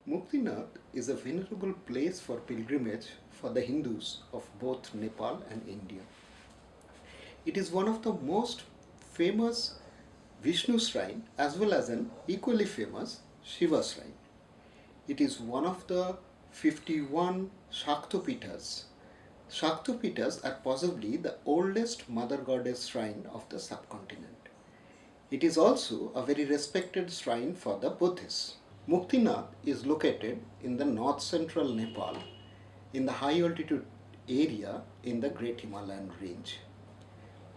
Muktinath is a venerable place for pilgrimage for the Hindus of both Nepal and India. It is one of the most famous Vishnu shrine as well as an equally famous Shiva shrine. It is one of the 51 Shaktopitas. Shaktopitas are possibly the oldest mother goddess shrine of the subcontinent. It is also a very respected shrine for the Buddhists. Muktinath is located in the north-central Nepal in the high altitude area in the Great Himalayan range.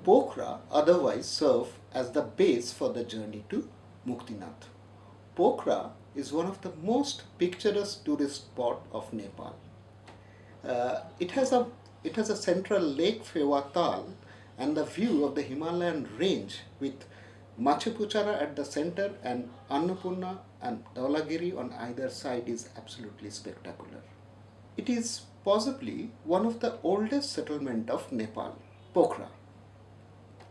Pokhara otherwise serve as the base for the journey to Muktinath. Pokhara is one of the most picturesque tourist spot of Nepal. It has a central lake Fewatal and the view of the Himalayan range with Machapuchara at the center and Annapurna and Dhaulagiri on either side is absolutely spectacular. It is possibly one of the oldest settlement of Nepal, Pokhara.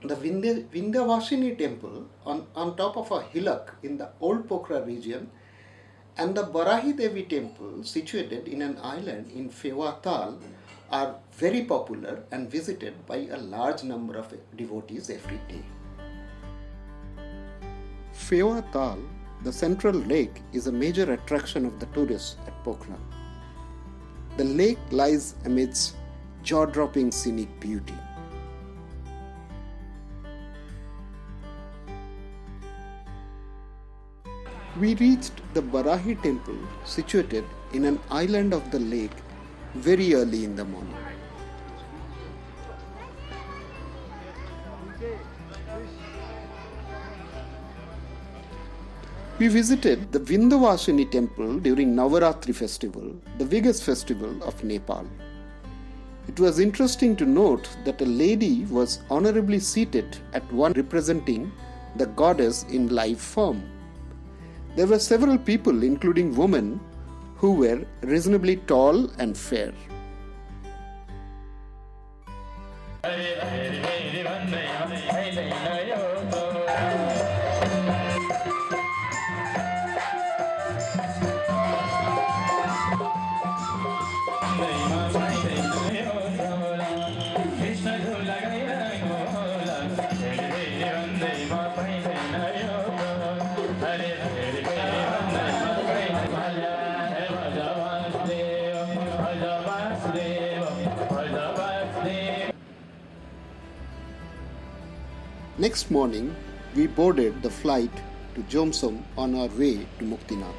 The Vindhyavasini temple on top of a hillock in the old Pokhara region and the Barahi Devi temple situated in an island in Fewatal are very popular and visited by a large number of devotees every day. Fewatal, the central lake, is a major attraction of the tourists at Pokhara. The lake lies amidst jaw-dropping scenic beauty. We reached the Barahi temple situated in an island of the lake very early in the morning. We visited the Vindhyavasini temple during Navaratri festival, the biggest festival of Nepal. It was interesting to note that a lady was honorably seated at one representing the goddess in live form. There were several people, including women, who were reasonably tall and fair. Next morning, we boarded the flight to Jomsom on our way to Muktinath.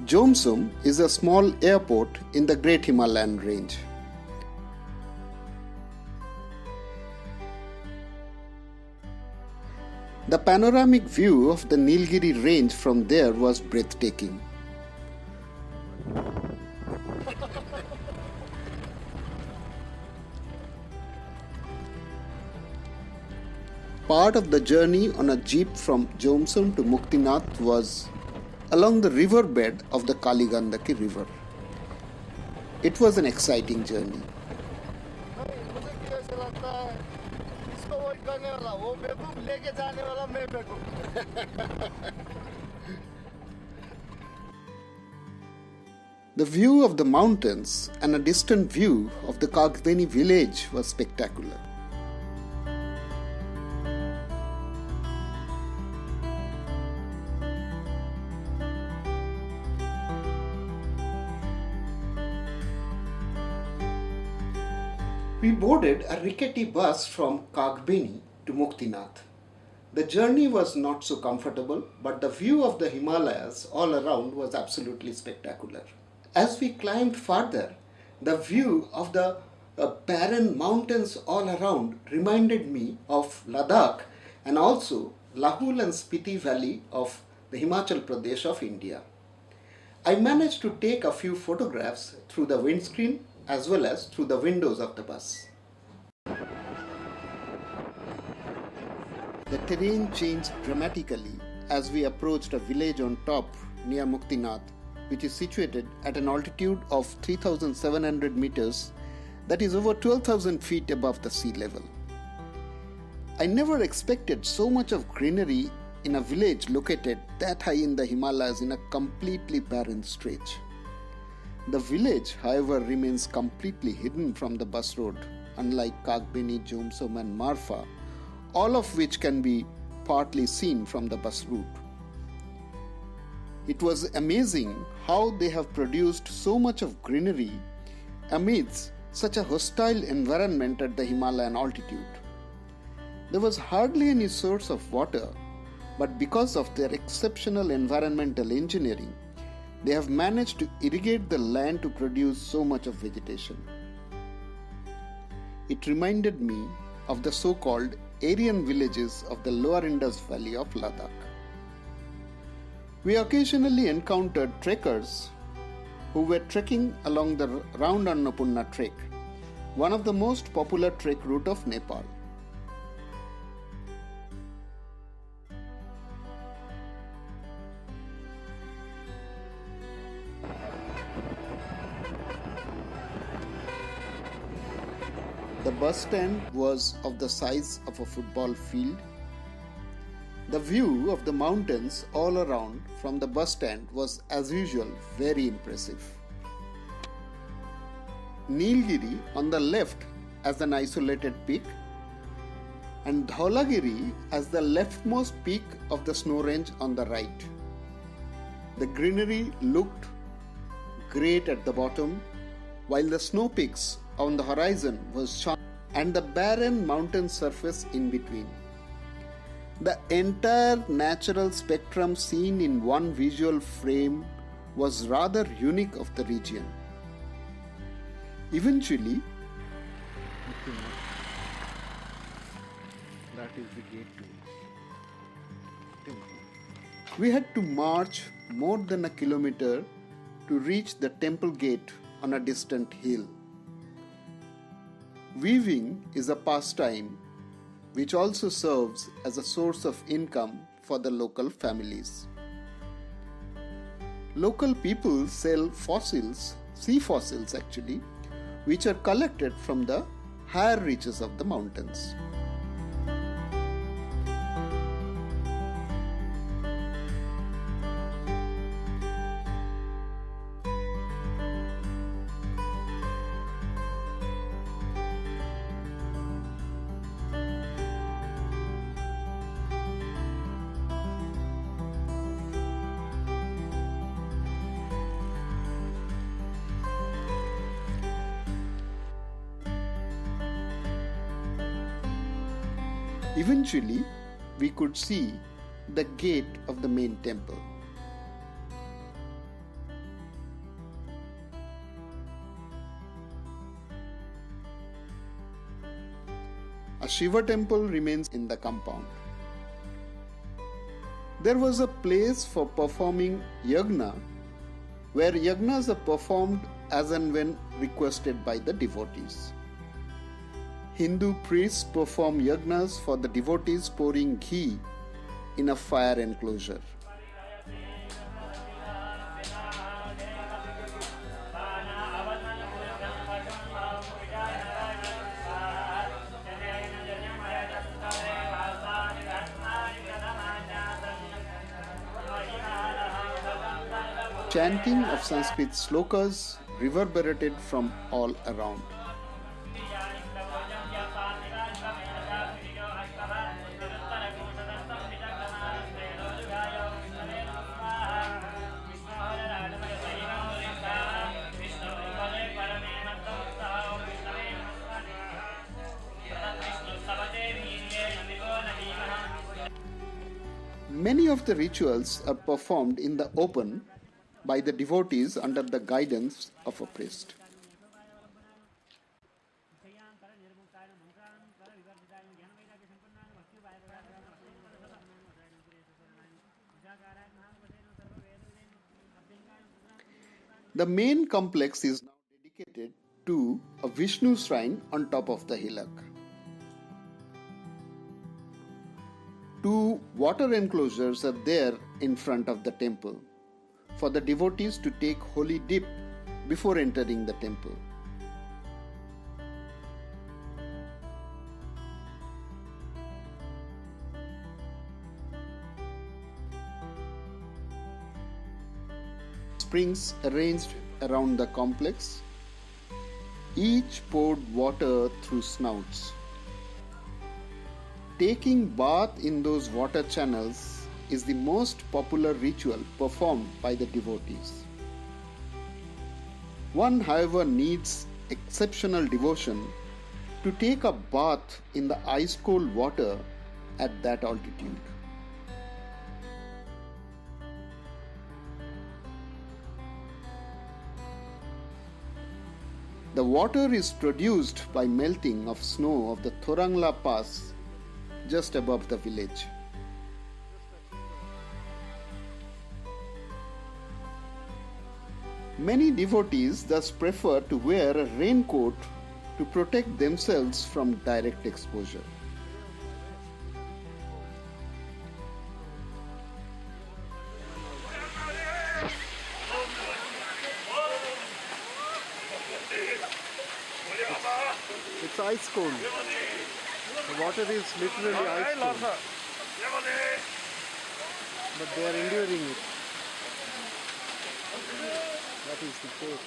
Jomsom is a small airport in the Great Himalayan range. The panoramic view of the Nilgiri range from there was breathtaking. Part of the journey on a jeep from Jomsom to Muktinath was along the riverbed of the Kaligandaki river. It was an exciting journey. The view of the mountains and a distant view of the Kagbeni village was spectacular. We boarded a rickety bus from Kagbeni to Muktinath. The journey was not so comfortable, but the view of the Himalayas all around was absolutely spectacular. As we climbed further, the view of the barren mountains all around reminded me of Ladakh and also Lahul and Spiti Valley of the Himachal Pradesh of India. I managed to take a few photographs through the windscreen as well as through the windows of the bus. The terrain changed dramatically as we approached a village on top near Muktinath, which is situated at an altitude of 3,700 meters that is over 12,000 feet above the sea level. I never expected so much of greenery in a village located that high in the Himalayas in a completely barren stretch. The village, however, remains completely hidden from the bus road, unlike Kagbeni, Jomsom and Marfa, all of which can be partly seen from the bus route. It was amazing how they have produced so much of greenery amidst such a hostile environment at the Himalayan altitude. There was hardly any source of water, but because of their exceptional environmental engineering, they have managed to irrigate the land to produce so much of vegetation. It reminded me of the so-called Aryan villages of the lower Indus Valley of Ladakh. We occasionally encountered trekkers who were trekking along the Round Annapurna Trek, one of the most popular trek route of Nepal. The bus stand was of the size of a football field. The view of the mountains all around from the bus stand was, as usual, very impressive. Nilgiri on the left as an isolated peak, and Dhaulagiri as the leftmost peak of the snow range on the right. The greenery looked great at the bottom, while the snow peaks on the horizon was shown and the barren mountain surface in between. The entire natural spectrum seen in one visual frame was rather unique of the region. Eventually, that is the gate to temple. We had to march more than a kilometer to reach the temple gate on a distant hill. Weaving is a pastime which also serves as a source of income for the local families. Local people sell fossils, sea fossils actually, which are collected from the higher reaches of the mountains. Eventually, we could see the gate of the main temple. A Shiva temple remains in the compound. There was a place for performing yagna, where yagnas are performed as and when requested by the devotees. Hindu priests perform yagnas for the devotees pouring ghee in a fire enclosure. Chanting of Sanskrit slokas reverberated from all around. Many of the rituals are performed in the open by the devotees under the guidance of a priest. The main complex is now dedicated to a Vishnu shrine on top of the hillock. Two water enclosures are there in front of the temple for the devotees to take holy dip before entering the temple. springs arranged around the complex. Each poured water through snouts. Taking bath in those water channels is the most popular ritual performed by the devotees. One, however, needs exceptional devotion to take a bath in the ice-cold water at that altitude. The water is produced by melting of snow of the Thorangla Pass just above the village. Many devotees thus prefer to wear a raincoat to protect themselves from direct exposure. It's ice cold. The water is literally ice cold. But they are enduring it. That is the case.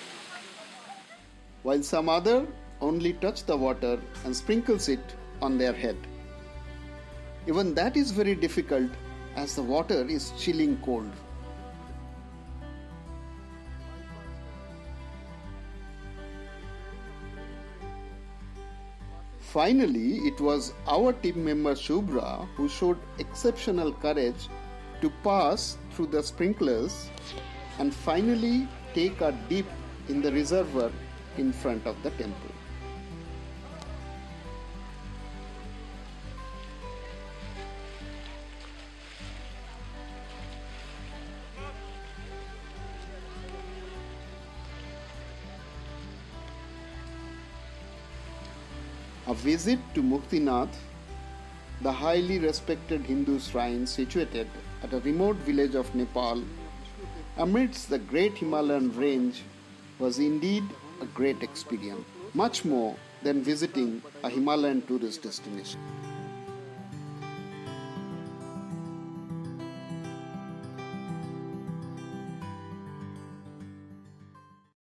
While some other only touch the water and sprinkles it on their head. Even that is very difficult as the water is chilling cold. Finally, it was our team member Shubhra who showed exceptional courage to pass through the sprinklers and finally take a dip in the reservoir in front of the temple. A visit to Muktinath, the highly respected Hindu shrine situated at a remote village of Nepal amidst the Great Himalayan range, was indeed a great experience, much more than visiting a Himalayan tourist destination.